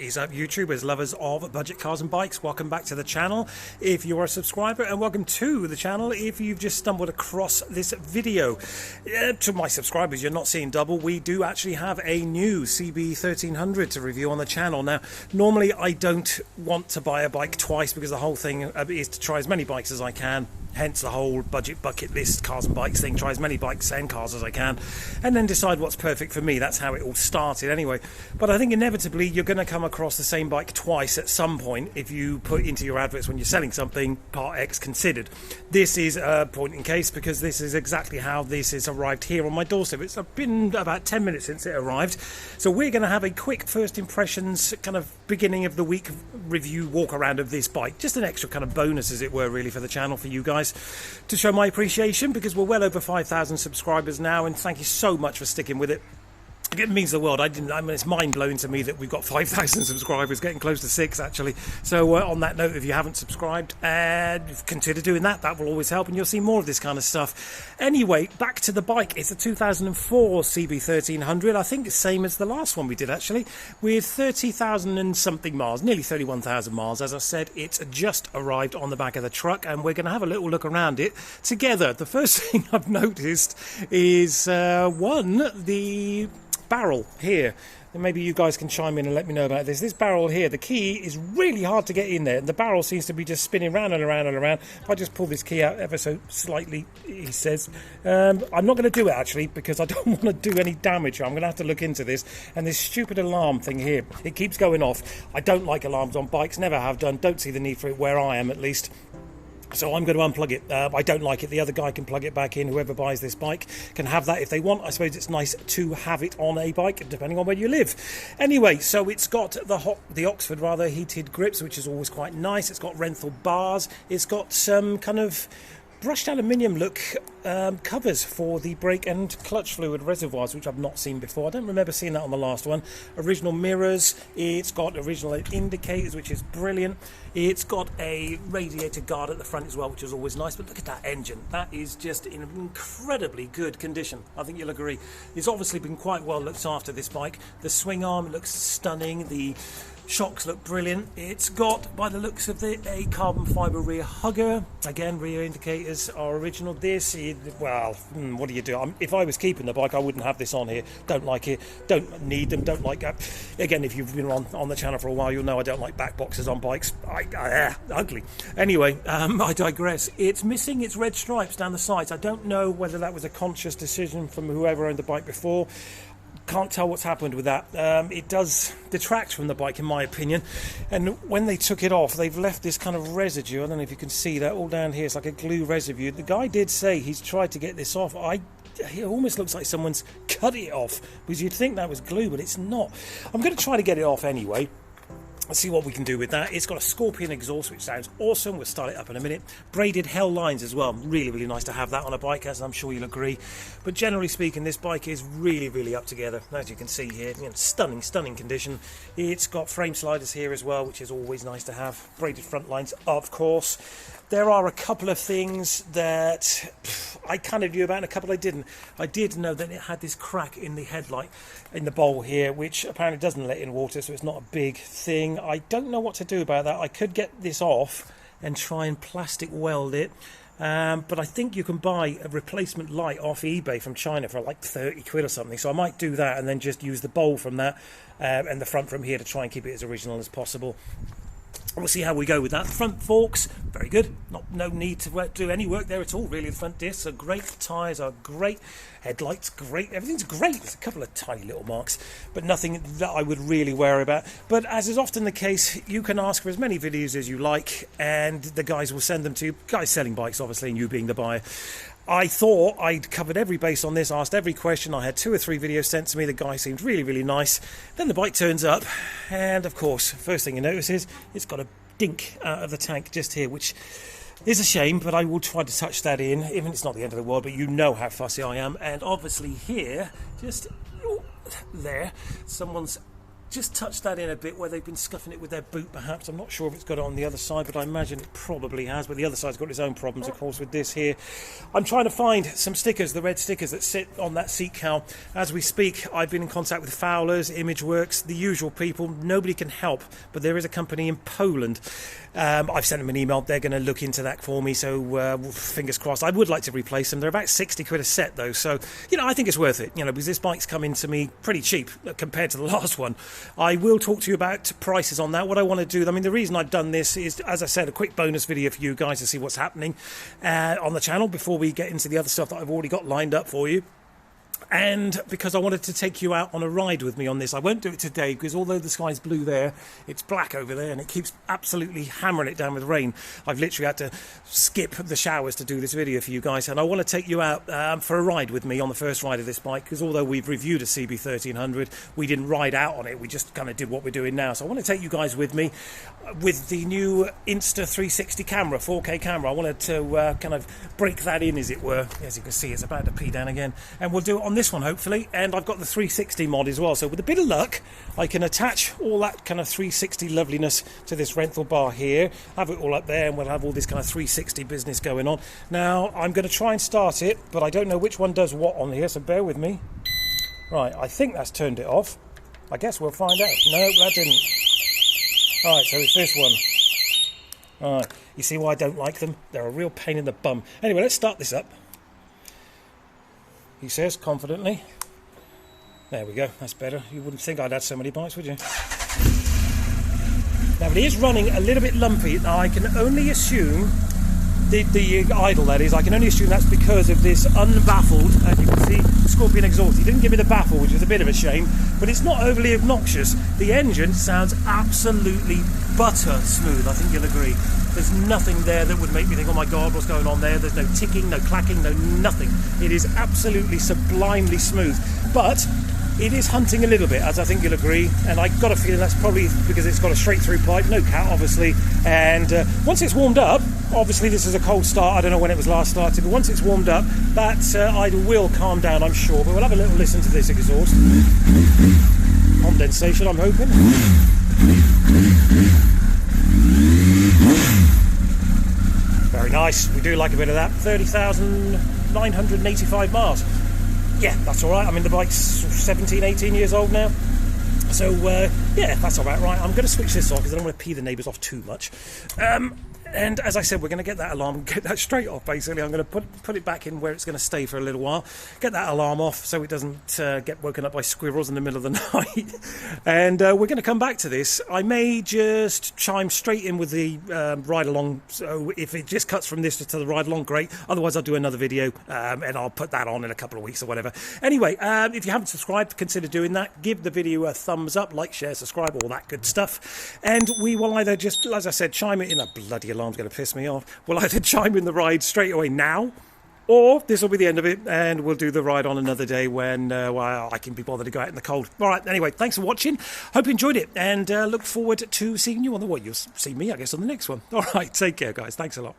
is up, YouTubers, lovers of budget cars and bikes? Welcome back to the channel if you are a subscriber, and welcome to the channel if you've just stumbled across this video. To my subscribers, you're not seeing double. We do actually have a new CB1300 to review on the channel. Now, normally I don't want to buy a bike twice because the whole thing is to try as many bikes as I can. Hence the whole budget bucket list cars and bikes thing. Try as many bikes and cars as I can and then decide what's perfect for me. That's how it all started anyway. But I think inevitably you're going to come across the same bike twice at some point if you put into your adverts when you're selling something, part X considered. This is a point in case because this is exactly how this has arrived here on my doorstep. It's been about 10 minutes since it arrived. So we're going to have a quick first impressions kind of beginning of the week review walk around of this bike. Just an extra kind of bonus, as it were, really, for the channel, for you guys, to show my appreciation, because we're well over 5,000 subscribers now, and thank you so much for sticking with it. It means the world. I mean, it's mind-blowing to me that we've got 5,000 subscribers, getting close to 6 actually. So on that note, if you haven't subscribed, consider doing that. That will always help, and you'll see more of this kind of stuff. Anyway, back to the bike. It's a 2004 CB1300. I think it's same as the last one we did actually, with 30,000 and something miles, nearly 31,000 miles. As I said, it's just arrived on the back of the truck, and we're going to have a little look around it together. The first thing I've noticed is the barrel here. And maybe you guys can chime in and let me know about this. This barrel here, the key is really hard to get in there, and the barrel seems to be just spinning round and around and around. If I just pull this key out ever so slightly, he says, I'm not going to do it actually because I don't want to do any damage. I'm going to have to look into this. And this stupid alarm thing here, it keeps going off. I don't like alarms on bikes, never have done, don't see the need for it where I am at least. So I'm going to unplug it. I don't like it. The other guy can plug it back in. Whoever buys this bike can have that if they want. I suppose it's nice to have it on a bike, depending on where you live. Anyway, so it's got the Oxford heated grips, which is always quite nice. It's got Renthal bars. It's got some kind of brushed aluminium look covers for the brake and clutch fluid reservoirs, which I've not seen before. I don't remember seeing that on the last one. Original mirrors. It's got original indicators, which is brilliant. It's got a radiator guard at the front as well, which is always nice. But look at that engine. That is just in incredibly good condition. I think you'll agree. It's obviously been quite well looked after, this bike. The swing arm looks stunning. The shocks look brilliant. It's got, by the looks of it, a carbon fibre rear hugger. Again, rear indicators are original. This is, well, what do you do? If I was keeping the bike, I wouldn't have this on here. Don't like it. Don't need them. Don't like that. Again, if you've been on the channel for a while, you'll know I don't like back boxes on bikes. Ugly. Anyway, I digress. It's missing its red stripes down the sides. I don't know whether that was a conscious decision from whoever owned the bike before. Can't tell what's happened with that. It does detract from the bike, in my opinion. And when they took it off, they've left this kind of residue. I don't know if you can see that all down here. It's like a glue residue. The guy did say he's tried to get this off. It almost looks like someone's cut it off, because you'd think that was glue, but it's not. I'm going to try to get it off anyway. Let's see what we can do with that. It's got a Scorpion exhaust, which sounds awesome. We'll start it up in a minute. Braided hell lines as well. Really, really nice to have that on a bike, as I'm sure you'll agree. But generally speaking, this bike is really, really up together. As you can see here, stunning, stunning condition. It's got frame sliders here as well, which is always nice to have. Braided front lines, of course. There are a couple of things that I kind of knew about and a couple I didn't. I did know that it had this crack in the headlight, in the bowl here, which apparently doesn't let in water, so it's not a big thing. I don't know what to do about that. I could get this off and try and plastic weld it. But I think you can buy a replacement light off eBay from China for like 30 quid or something. So I might do that and then just use the bowl from that and the front from here to try and keep it as original as possible. We'll see how we go with that. Front forks, very good. No need to do any work there at all, really. The front discs are great. Tyres are great. Headlights, great. Everything's great. There's a couple of tiny little marks, but nothing that I would really worry about. But as is often the case, you can ask for as many videos as you like, and the guys will send them to you. Guys selling bikes, obviously, and you being the buyer. I thought I'd covered every base on this, asked every question. I had 2 or 3 videos sent to me. The guy seemed really, really nice. Then the bike turns up, and of course, first thing you notice is it's got a dink out of the tank just here, which is a shame, but I will try to touch that in, even it's not the end of the world, but you know how fussy I am. And obviously here, just there, someone's just touched that in a bit where they've been scuffing it with their boot perhaps. I'm not sure if it's got it on the other side, but I imagine it probably has. But the other side's got its own problems, of course, with this here. I'm trying to find some stickers, the red stickers that sit on that seat cowl. As we speak, I've been in contact with Fowlers, Imageworks, the usual people. Nobody can help, but there is a company in Poland. I've sent them an email. They're going to look into that for me, so fingers crossed. I would like to replace them. They're about 60 quid a set, though, so, you know, I think it's worth it, you know, because this bike's coming to me pretty cheap compared to the last one. I will talk to you about prices on that. What I want to do, I mean, the reason I've done this is, as I said, a quick bonus video for you guys to see what's happening on the channel before we get into the other stuff that I've already got lined up for you. And because I wanted to take you out on a ride with me on this. I won't do it today because although the sky's blue there, it's black over there and it keeps absolutely hammering it down with rain. I've literally had to skip the showers to do this video for you guys, and I want to take you out for a ride with me on the first ride of this bike, because although we've reviewed a CB1300, we didn't ride out on it, we just kind of did what we're doing now. So I want to take you guys with me with the new Insta360 camera, 4K camera. I wanted to kind of break that in, as it were. As you can see, it's about to pee down again, and we'll do it on this one hopefully. And I've got the 360 mod as well, so with a bit of luck I can attach all that kind of 360 loveliness to this rental bar here, have it all up there, and we'll have all this kind of 360 business going on. Now I'm going to try and start it, but I don't know which one does what on here, so bear with me. Right, I think that's turned it off. I guess we'll find out. No, that didn't. Alright, so it's this one. Alright, you see why I don't like them? They're a real pain in the bum. Anyway, let's start this up. He says confidently. There we go, that's better. You wouldn't think I'd had so many bikes, would you? Now it is running a little bit lumpy. Now I can only assume, the idle that is, I can only assume that's because of this unbaffled, as you can see, Scorpion exhaust. He didn't give me the baffle, which is a bit of a shame, but it's not overly obnoxious. The engine sounds absolutely butter smooth, I think you'll agree. There's nothing there that would make me think, oh my god, what's going on there? There's no ticking, no clacking, no nothing. It is absolutely sublimely smooth. But it is hunting a little bit, as I think you'll agree, and I got a feeling that's probably because it's got a straight through pipe, no cat obviously, and once it's warmed up, obviously this is a cold start, I don't know when it was last started, but once it's warmed up, that idle will calm down, I'm sure. But we'll have a little listen to this exhaust. Condensation, I'm hoping. Very nice, we do like a bit of that. 30,985 miles. Yeah, that's alright. I mean, the bike's 17, 18 years old now. So, yeah, that's about right. I'm going to switch this off because I don't want to pee the neighbours off too much. And as I said, we're going to get that alarm, get that straight off, basically. I'm going to put it back in where it's going to stay for a little while. Get that alarm off so it doesn't get woken up by squirrels in the middle of the night. And we're going to come back to this. I may just chime straight in with the ride-along. So if it just cuts from this to the ride-along, great. Otherwise, I'll do another video and I'll put that on in a couple of weeks or whatever. Anyway, if you haven't subscribed, consider doing that. Give the video a thumbs up, like, share, subscribe, all that good stuff. And we will either just, as I said, chime it in. A bloody alarm's going to piss me off. We'll either chime in the ride straight away now, or this will be the end of it, and we'll do the ride on another day when well, I can be bothered to go out in the cold. All right, anyway, thanks for watching. Hope you enjoyed it, and look forward to seeing you on the, well, you'll see me, I guess, on the next one. All right, take care, guys. Thanks a lot.